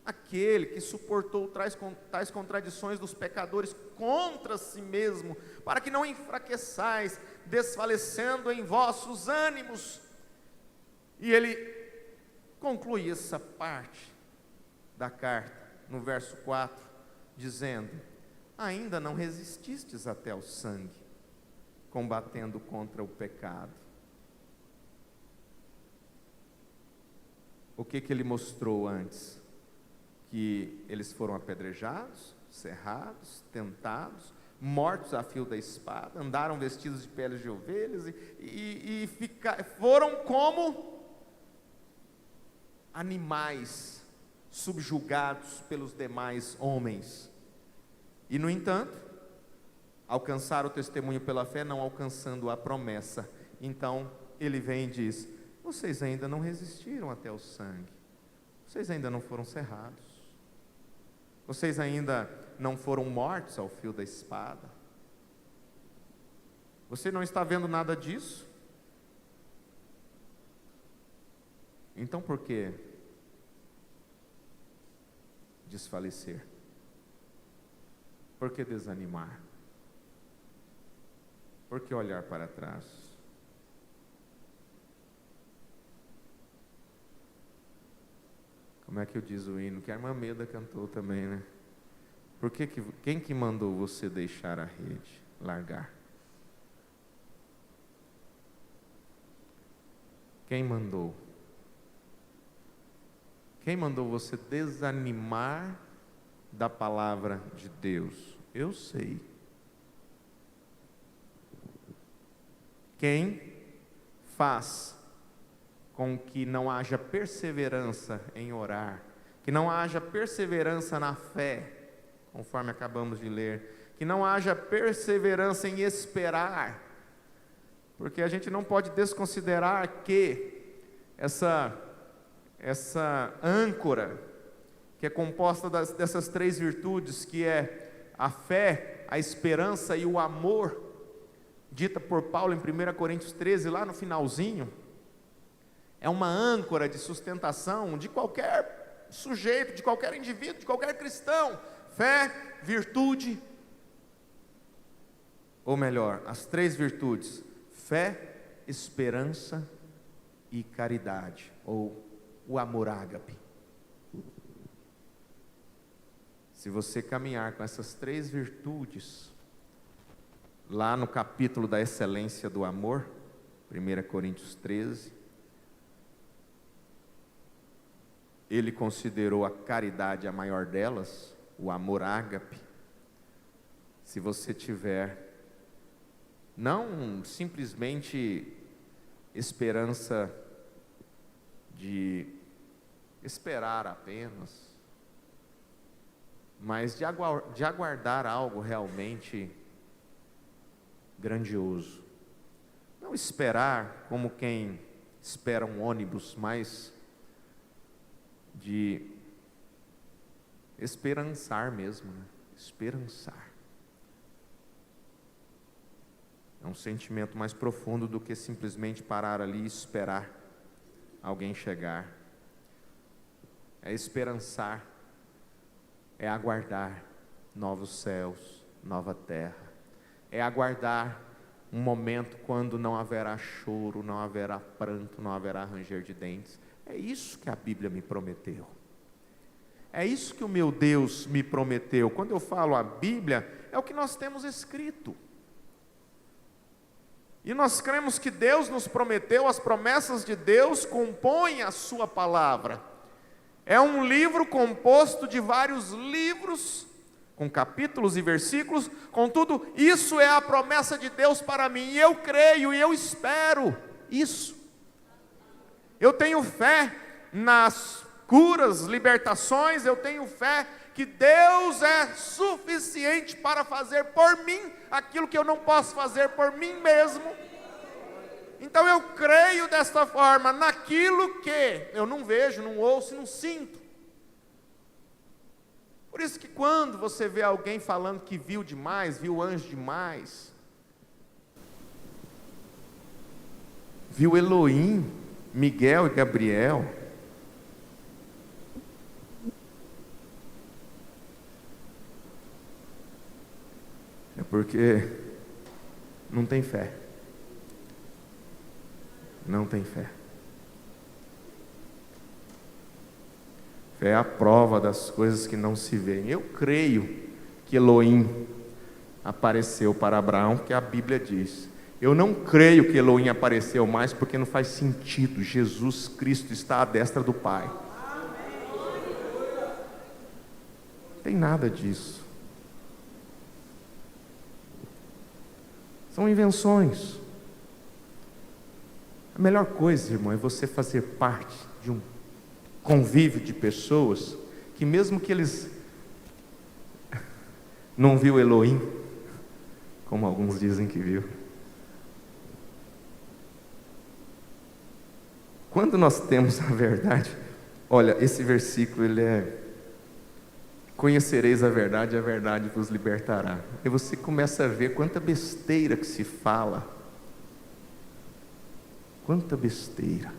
aquele que suportou tais contradições dos pecadores contra si mesmo, para que não enfraqueçais, desfalecendo em vossos ânimos. E ele conclui essa parte da carta, no verso 4, dizendo: ainda não resististes até ao sangue, combatendo contra o pecado. O que ele mostrou antes? Que eles foram apedrejados, cerrados, tentados, mortos a fio da espada, andaram vestidos de peles de ovelhas e foram como animais subjugados pelos demais homens. E no entanto, alcançaram o testemunho pela fé, não alcançando a promessa. Então ele vem e diz: vocês ainda não resistiram até o sangue, vocês ainda não foram cerrados, vocês ainda não foram mortos ao fio da espada. Você não está vendo nada disso? Então por que desfalecer? Por que desanimar? Por que olhar para trás? Como é que eu diz o hino? Que a irmã Meda cantou também, né? Quem que mandou você deixar a rede, largar? Quem mandou? Quem mandou você desanimar da palavra de Deus? Eu sei. Quem faz com que não haja perseverança em orar, que não haja perseverança na fé, conforme acabamos de ler, que não haja perseverança em esperar, porque a gente não pode desconsiderar que essa âncora, que é composta dessas três virtudes, que é a fé, a esperança e o amor, dita por Paulo em 1 Coríntios 13, lá no finalzinho, é uma âncora de sustentação de qualquer sujeito, de qualquer indivíduo, de qualquer cristão. Fé, virtude, ou melhor, as três virtudes: fé, esperança e caridade, ou o amor ágape. Se você caminhar com essas três virtudes, lá no capítulo da excelência do amor, 1 Coríntios 13, ele considerou a caridade a maior delas, o amor ágape. Se você tiver não simplesmente esperança de esperar apenas, mas de aguardar algo realmente grandioso. Não esperar como quem espera um ônibus, mas de esperançar mesmo, né? Esperançar. É um sentimento mais profundo do que simplesmente parar ali e esperar alguém chegar. É esperançar, é aguardar novos céus, nova terra. É aguardar um momento quando não haverá choro, não haverá pranto, não haverá ranger de dentes. É isso que a Bíblia me prometeu. É isso que o meu Deus me prometeu. Quando eu falo a Bíblia, é o que nós temos escrito. E nós cremos que Deus nos prometeu, as promessas de Deus compõem a sua palavra. É um livro composto de vários livros, com capítulos e versículos. Contudo, isso é a promessa de Deus para mim, e eu creio e eu espero isso. Eu tenho fé nas curas, libertações, eu tenho fé que Deus é suficiente para fazer por mim aquilo que eu não posso fazer por mim mesmo. Então eu creio desta forma, naquilo que eu não vejo, não ouço, não sinto. Por isso que quando você vê alguém falando que viu demais, viu anjo demais, viu Elohim, Miguel e Gabriel, é porque não tem fé. Não tem fé. Fé é a prova das coisas que não se veem. Eu creio que Elohim apareceu para Abraão, porque a Bíblia diz. Eu não creio que Elohim apareceu mais, porque não faz sentido. Jesus Cristo está à destra do Pai. Não tem nada disso. São invenções. A melhor coisa, irmão, é você fazer parte de um convívio de pessoas que mesmo que eles não viu Elohim, como alguns dizem que viu. Quando nós temos a verdade, olha, esse versículo ele é: conhecereis a verdade vos libertará. E você começa a ver quanta besteira que se fala. Quanta besteira.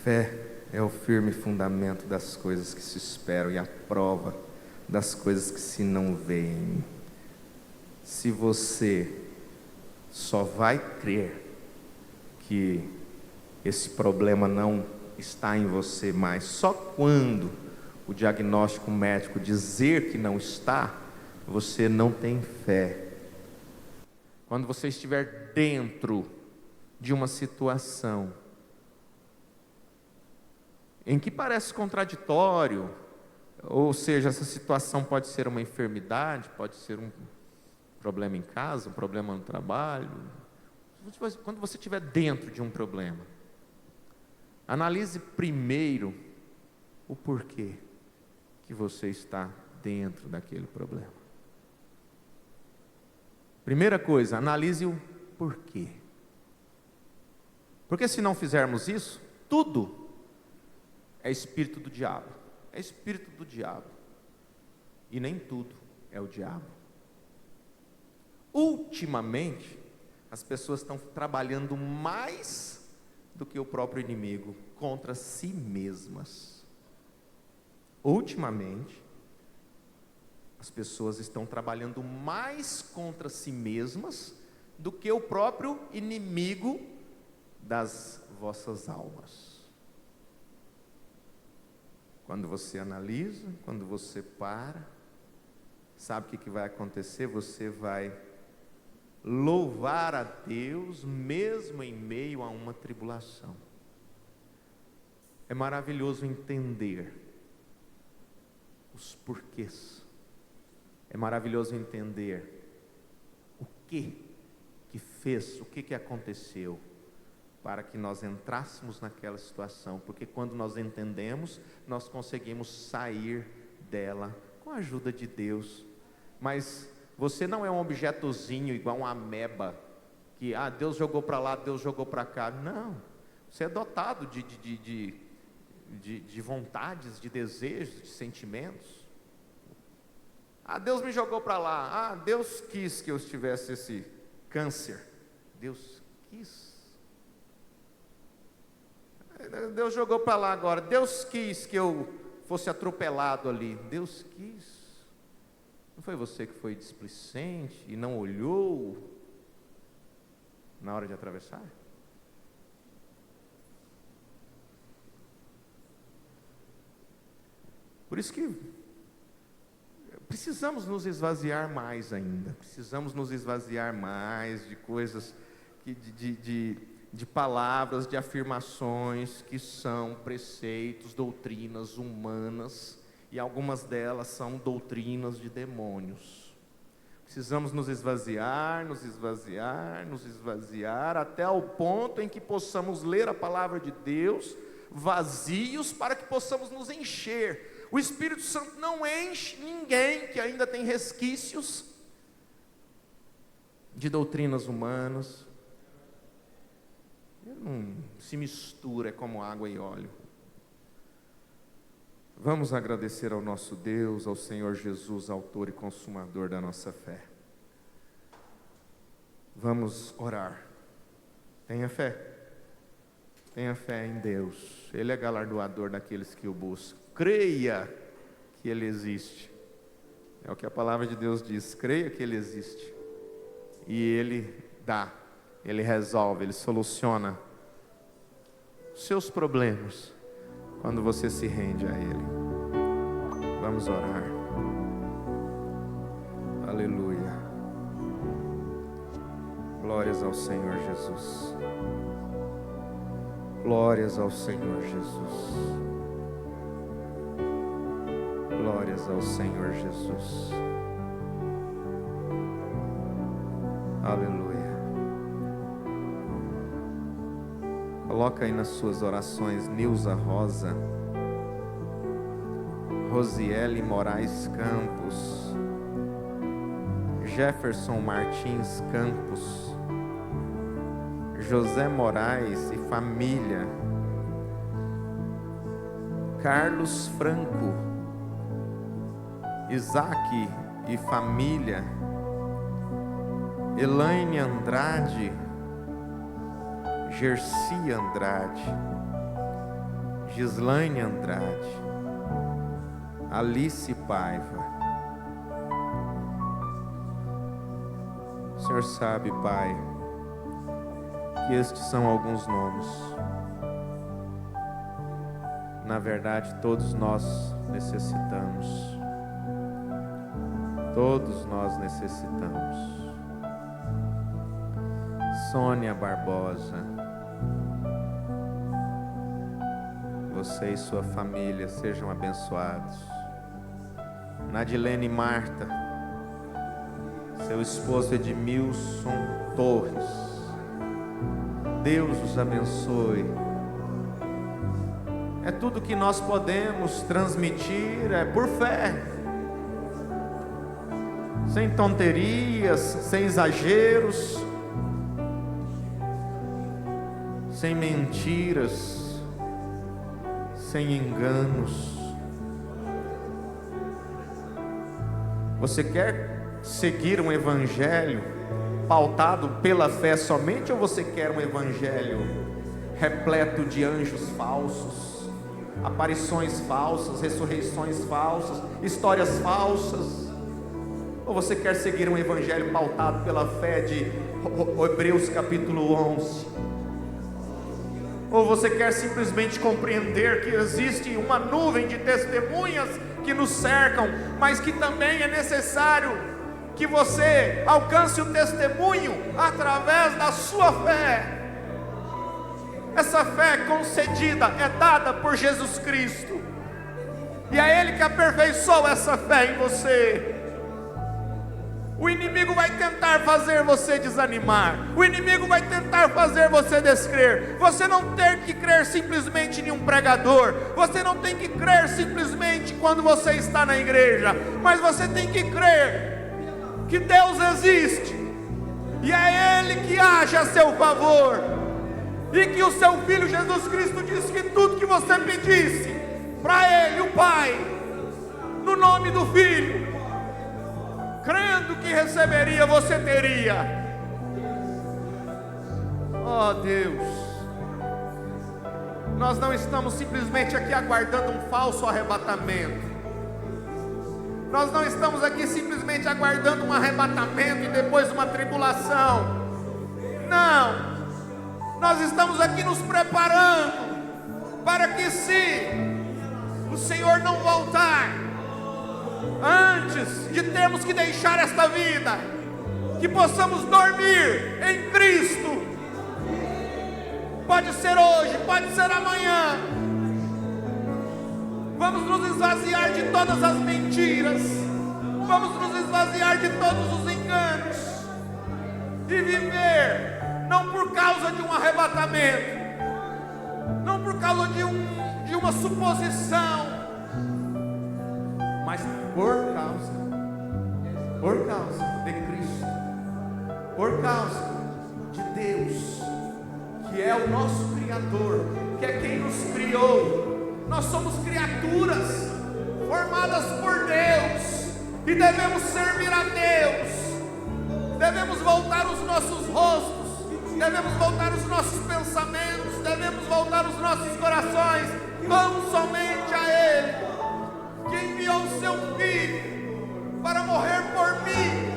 Fé é o firme fundamento das coisas que se esperam e a prova das coisas que se não veem. Se você só vai crer que esse problema não está em você mais só quando o diagnóstico médico dizer que não está, você não tem fé. Quando você estiver dentro de uma situação em que parece contraditório, ou seja, essa situação pode ser uma enfermidade, pode ser um problema em casa, um problema no trabalho. Quando você estiver dentro de um problema, analise primeiro o porquê que você está dentro daquele problema. Primeira coisa, analise o porquê. Porque se não fizermos isso, tudo é espírito do diabo. É espírito do diabo. E nem tudo é o diabo. Ultimamente, as pessoas estão trabalhando mais do que o próprio inimigo contra si mesmas. Ultimamente, as pessoas estão trabalhando mais contra si mesmas do que o próprio inimigo das vossas almas. Quando você analisa, quando você para, sabe o que vai acontecer? Você vai louvar a Deus mesmo em meio a uma tribulação. É maravilhoso entender os porquês. É maravilhoso entender o que fez, o que aconteceu para que nós entrássemos naquela situação, porque quando nós entendemos, nós conseguimos sair dela com a ajuda de Deus. Mas você não é um objetozinho igual uma ameba que Deus jogou para lá, Deus jogou para cá. Não, você é dotado de vontades, de desejos, de sentimentos. Deus me jogou para lá. Deus quis que eu tivesse esse câncer. Deus quis. Deus jogou para lá agora. Deus quis que eu fosse atropelado ali. Deus quis. Não foi você que foi displicente e não olhou na hora de atravessar? Por isso que precisamos nos esvaziar mais ainda. Precisamos nos esvaziar mais de coisas, de palavras, de afirmações que são preceitos, doutrinas humanas, e algumas delas são doutrinas de demônios. Precisamos nos esvaziar, até o ponto em que possamos ler a palavra de Deus vazios, para que possamos nos encher. O Espírito Santo não enche ninguém que ainda tem resquícios de doutrinas humanas. Ele não se mistura, é como água e óleo. Vamos agradecer ao nosso Deus, ao Senhor Jesus, autor e consumador da nossa fé. Vamos orar. Tenha fé. Tenha fé em Deus. Ele é galardoador daqueles que o buscam. Creia que Ele existe. É o que a palavra de Deus diz. Creia que Ele existe. E Ele dá. Ele resolve, Ele soluciona os seus problemas quando você se rende a Ele. Vamos orar. Aleluia. Glórias ao Senhor Jesus. Glórias ao Senhor Jesus. Glórias ao Senhor Jesus. Aleluia. Coloca aí nas suas orações Nilza Rosa, Rosiele Moraes Campos, Jefferson Martins Campos, José Moraes e família, Carlos Franco, Isaac e família, Elaine Andrade, Gerci Andrade, Gislaine Andrade, Alice Paiva. O Senhor sabe, Pai, que estes são alguns nomes. Na verdade, todos nós necessitamos. Todos nós necessitamos. Sônia Barbosa, você e sua família sejam abençoados. Nadilene Marta, seu esposo Edmilson Torres, Deus os abençoe. É tudo que nós podemos transmitir, é por fé, sem tonterias, sem exageros, sem mentiras, sem enganos. Você quer seguir um evangelho pautado pela fé somente, ou você quer um evangelho repleto de anjos falsos, aparições falsas, ressurreições falsas, histórias falsas? Ou você quer seguir um evangelho pautado pela fé de Hebreus capítulo 11? Ou você quer simplesmente compreender que existe uma nuvem de testemunhas que nos cercam, mas que também é necessário que você alcance o testemunho através da sua fé? Essa fé concedida é dada por Jesus Cristo, e é Ele que aperfeiçoa essa fé em você. O inimigo vai tentar fazer você desanimar, o inimigo vai tentar fazer você descrer. Você não tem que crer simplesmente em um pregador, você não tem que crer simplesmente quando você está na igreja, mas você tem que crer que Deus existe, e é Ele que age a seu favor, e que o seu Filho Jesus Cristo disse que tudo que você pedisse para Ele, o Pai, no nome do Filho, crendo que receberia, você teria. Oh Deus, nós não estamos simplesmente aqui aguardando um falso arrebatamento. Nós não estamos aqui simplesmente aguardando um arrebatamento e depois uma tribulação. Não, nós estamos aqui nos preparando para que, se o Senhor não voltar antes de termos que deixar esta vida, que possamos dormir em Cristo. Pode ser hoje, pode ser amanhã. Vamos nos esvaziar de todas as mentiras, vamos nos esvaziar de todos os enganos e viver não por causa de um arrebatamento, não por causa de uma suposição, mas por causa de Cristo, por causa de Deus, que é o nosso Criador, que é quem nos criou. Nós somos criaturas formadas por Deus e devemos servir a Deus. Devemos voltar os nossos rostos, devemos voltar os nossos pensamentos, devemos voltar os nossos corações tão somente a Ele, que enviou o seu Filho para morrer por mim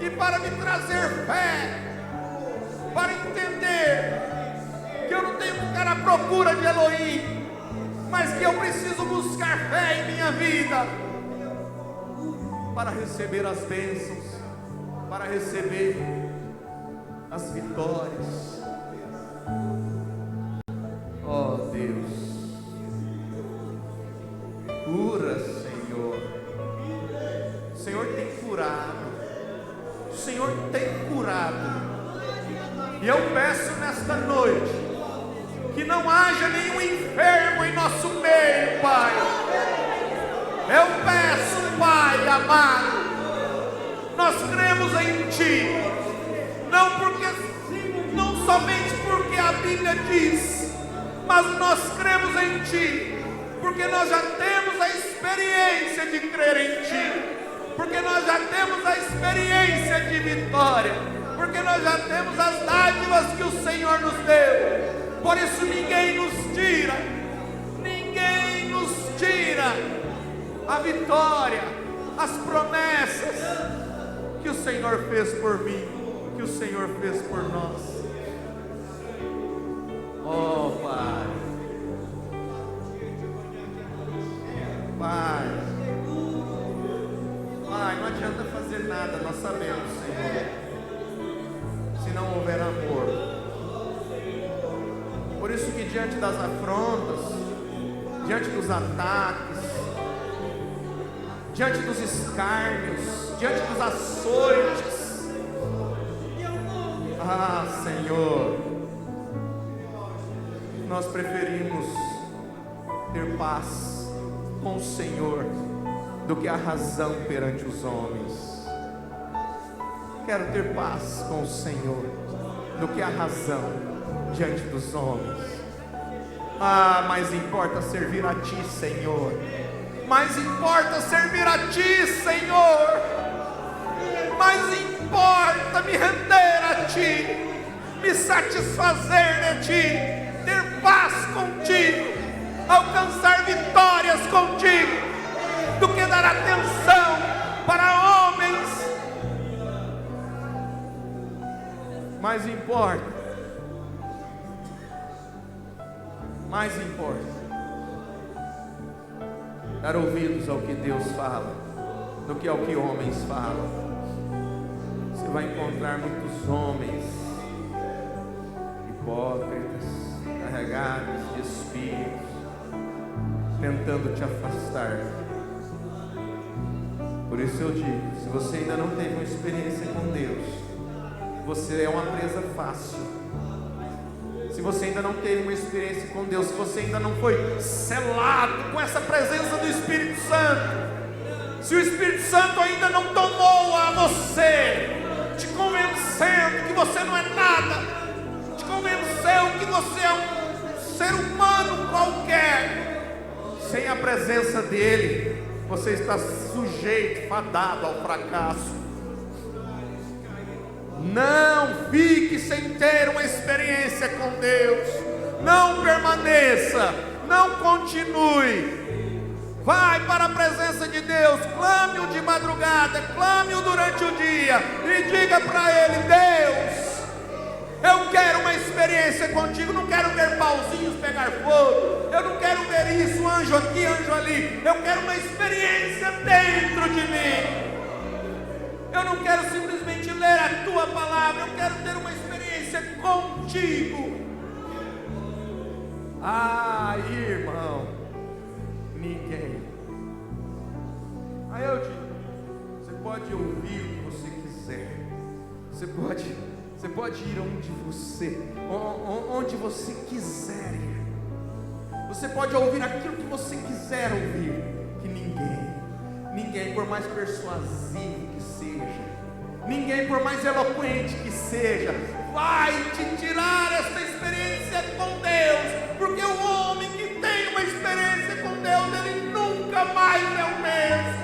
e para me trazer fé, para entender que eu não tenho que ficar à procura de Elohim, mas que eu preciso buscar fé em minha vida para receber as bênçãos, para receber as vitórias. Oh Deus, cura, Senhor. O Senhor tem curado, o Senhor tem curado, e eu peço nesta noite que não haja nenhum enfermo em nosso meio, Pai. Eu peço, Pai amado, nós cremos em Ti, não somente porque a Bíblia diz, mas nós cremos em Ti, porque nós já temos a experiência de crer em Ti, porque nós já temos a experiência de vitória, porque nós já temos as dádivas que o Senhor nos deu. Por isso ninguém nos tira a vitória, as promessas que o Senhor fez por mim, que o Senhor fez por nós. Oh Pai, não adianta fazer nada, nós sabemos, Senhor, se não houver amor. Por isso que diante das afrontas, diante dos ataques, diante dos escárnios, diante dos açoites, Senhor, nós preferimos ter paz com o Senhor do que a razão perante os homens. Quero ter paz com o Senhor do que a razão diante dos homens. Mais importa servir a Ti, Senhor. Mais importa servir a Ti, Senhor. Mais importa me render a Ti, me satisfazer de Ti, ter paz contigo, alcançar vitórias contigo, do que dar atenção para homens. Mais importa dar ouvidos ao que Deus fala do que ao que homens falam. Você vai encontrar muitos homens hipócritas, carregados de espíritos, tentando te afastar. Por isso eu digo, se você ainda não teve uma experiência com Deus, você é uma presa fácil. Se você ainda não teve uma experiência com Deus, se você ainda não foi selado com essa presença do Espírito Santo, se o Espírito Santo ainda não tomou a você, te convencendo você não é nada, te convenceu que você é um ser humano qualquer. Sem a presença dele, você está sujeito, fadado ao fracasso. Não fique sem ter uma experiência com Deus. Não permaneça, não continue. Vai para a presença de Deus, clame-o de madrugada, clame-o durante o dia e diga para Ele: Deus, eu quero uma experiência contigo, não quero ver pauzinhos pegar fogo, eu não quero ver isso, anjo aqui, anjo ali, eu quero uma experiência dentro de mim. Eu não quero simplesmente ler a tua palavra, eu quero ter uma experiência contigo. Ah, irmão, ninguém. Aí eu digo, você pode ouvir o que você quiser, você pode ir onde você quiser ir, você pode ouvir aquilo que você quiser ouvir, que ninguém, por mais persuasivo que seja, ninguém, por mais eloquente que seja, vai te tirar essa experiência com Deus, porque o homem que tem uma experiência com Deus, ele nunca mais é o mesmo.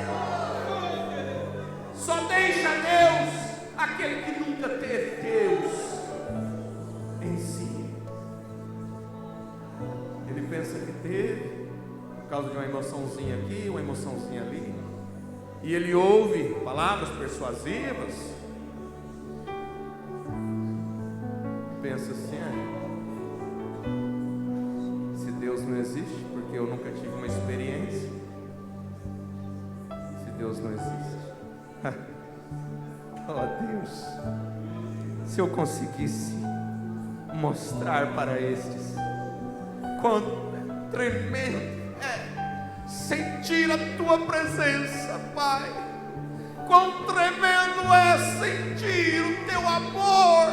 Só deixa Deus aquele que nunca teve Deus em si. Ele pensa que teve, por causa de uma emoçãozinha aqui, uma emoçãozinha ali, e ele ouve palavras persuasivas, pensa assim: se Deus não existe, porque eu nunca tive uma experiência. Se Deus não existe, oh Deus, se eu conseguisse mostrar para estes quão tremendo é sentir a tua presença, Pai, quão tremendo é sentir o teu amor,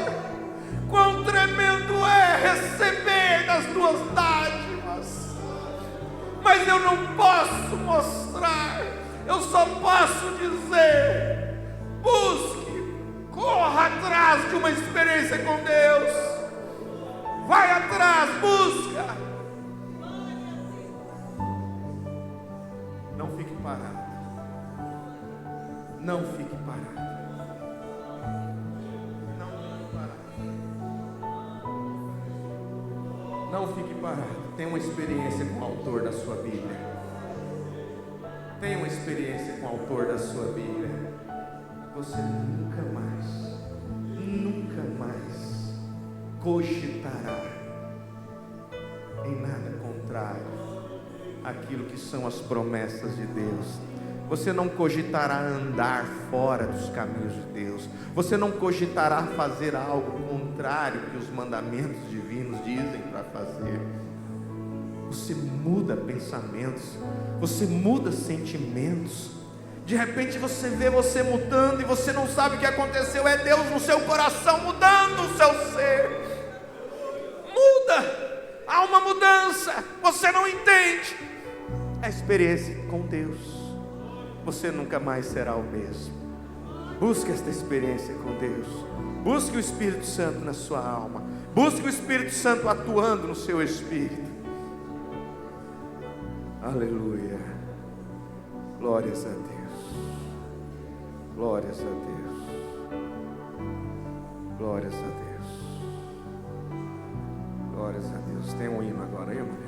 quão tremendo é receber das tuas dádivas, mas eu não posso mostrar, eu só posso dizer: busque, corra atrás de uma experiência com Deus, vai atrás, busca, não fique parado, não fique parado. Não fique parado. Tenha uma experiência com o autor da sua Bíblia. Tenha uma experiência com o autor da sua Bíblia. Você nunca mais cogitará em nada contrário àquilo que são as promessas de Deus. Você não cogitará andar fora dos caminhos de Deus. Você não cogitará fazer algo contrário que os mandamentos divinos dizem para fazer. Você muda pensamentos, você muda sentimentos. De repente você vê você mudando e você não sabe o que aconteceu. É Deus no seu coração mudando o seu ser. Muda, há uma mudança, você não entende. É a experiência com Deus. Você nunca mais será o mesmo. Busque esta experiência com Deus. Busque o Espírito Santo na sua alma. Busque o Espírito Santo atuando no seu espírito. Aleluia. Glórias a Deus. Glórias a Deus. Glórias a Deus. Glórias a Deus. Tem um hino agora aí, mulher.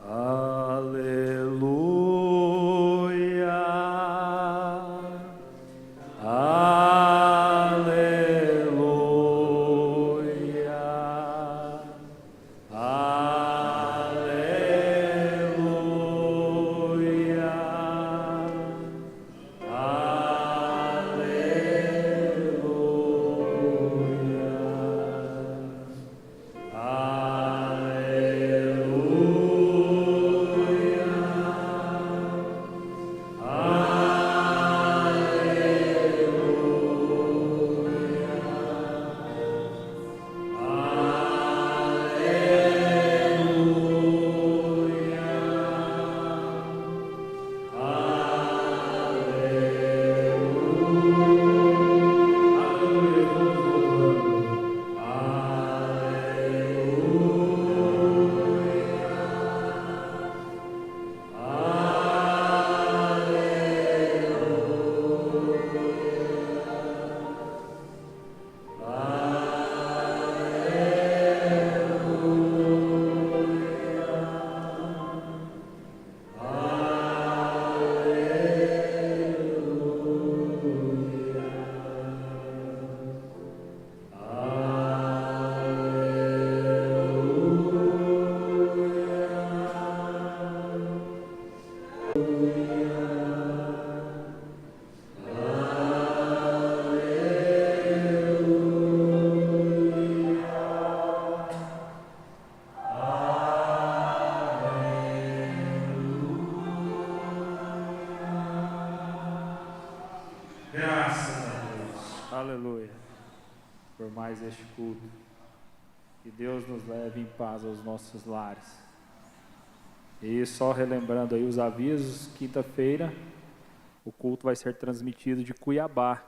Aleluia, aleluia, aleluia, aleluia. Graças a Deus. Aleluia. Por mais este culto. Que Deus nos leve em paz aos nossos lares. E só relembrando aí os avisos, quinta-feira o culto vai ser transmitido de Cuiabá,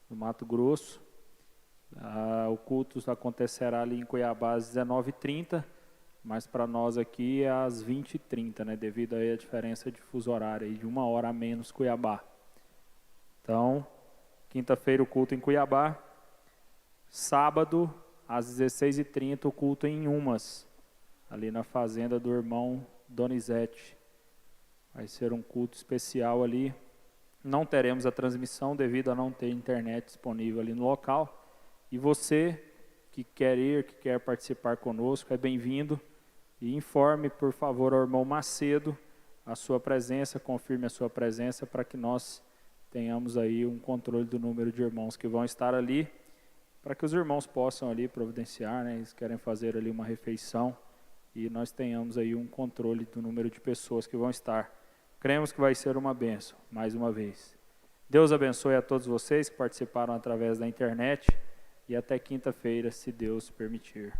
no Mato Grosso. O culto acontecerá ali em Cuiabá às 19h30, mas para nós aqui é às 20h30, né, devido aí à diferença de fuso horário, aí, de 1 hora a menos Cuiabá. Então, quinta-feira o culto em Cuiabá, sábado às 16h30 o culto em Umas, ali na fazenda do irmão Donizete. Vai ser um culto especial ali. Não teremos a transmissão devido a não ter internet disponível ali no local. E você que quer ir, que quer participar conosco, é bem-vindo. E informe, por favor, ao irmão Macedo a sua presença, confirme a sua presença para que nós tenhamos aí um controle do número de irmãos que vão estar ali, para que os irmãos possam ali providenciar, né? Eles querem fazer ali uma refeição e nós tenhamos aí um controle do número de pessoas que vão estar. Cremos que vai ser uma bênção, mais uma vez. Deus abençoe a todos vocês que participaram através da internet e até quinta-feira, se Deus permitir.